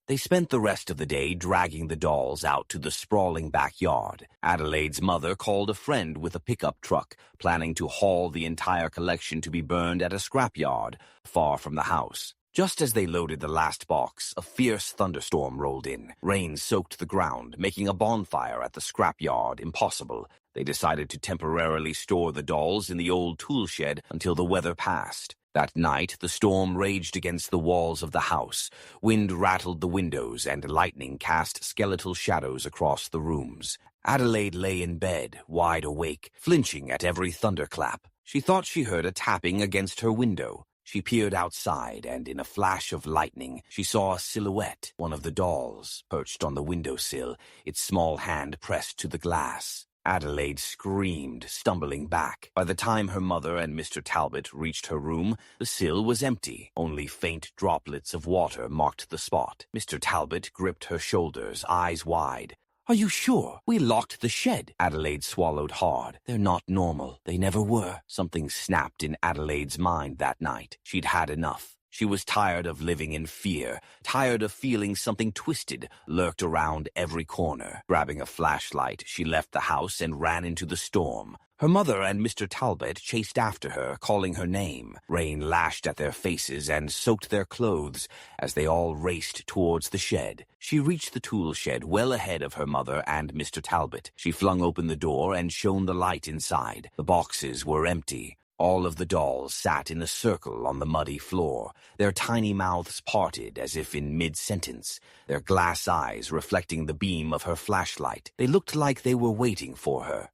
They spent the rest of the day dragging the dolls out to the sprawling backyard. Adelaide's mother called a friend with a pickup truck, planning to haul the entire collection to be burned at a scrapyard far from the house. Just as they loaded the last box, a fierce thunderstorm rolled in. Rain soaked the ground, making a bonfire at the scrapyard impossible. They decided to temporarily store the dolls in the old tool shed until the weather passed. That night, the storm raged against the walls of the house. Wind rattled the windows, and lightning cast skeletal shadows across the rooms. Adelaide lay in bed, wide awake, flinching at every thunderclap. She thought she heard a tapping against her window. She peered outside, and in a flash of lightning, she saw a silhouette, one of the dolls, perched on the windowsill, its small hand pressed to the glass. Adelaide screamed, stumbling back. By the time her mother and Mr. Talbot reached her room, the sill was empty. Only faint droplets of water marked the spot. Mr. Talbot gripped her shoulders, eyes wide. "Are you sure? We locked the shed." Adelaide swallowed hard. "They're not normal. They never were." Something snapped in Adelaide's mind that night. She'd had enough. She was tired of living in fear, tired of feeling something twisted lurked around every corner. Grabbing a flashlight, she left the house and ran into the storm. Her mother and Mr. Talbot chased after her, calling her name. Rain lashed at their faces and soaked their clothes as they all raced towards the shed. She reached the tool shed well ahead of her mother and Mr. Talbot. She flung open the door and shone the light inside. The boxes were empty. All of the dolls sat in a circle on the muddy floor, their tiny mouths parted as if in mid-sentence, their glass eyes reflecting the beam of her flashlight. They looked like they were waiting for her.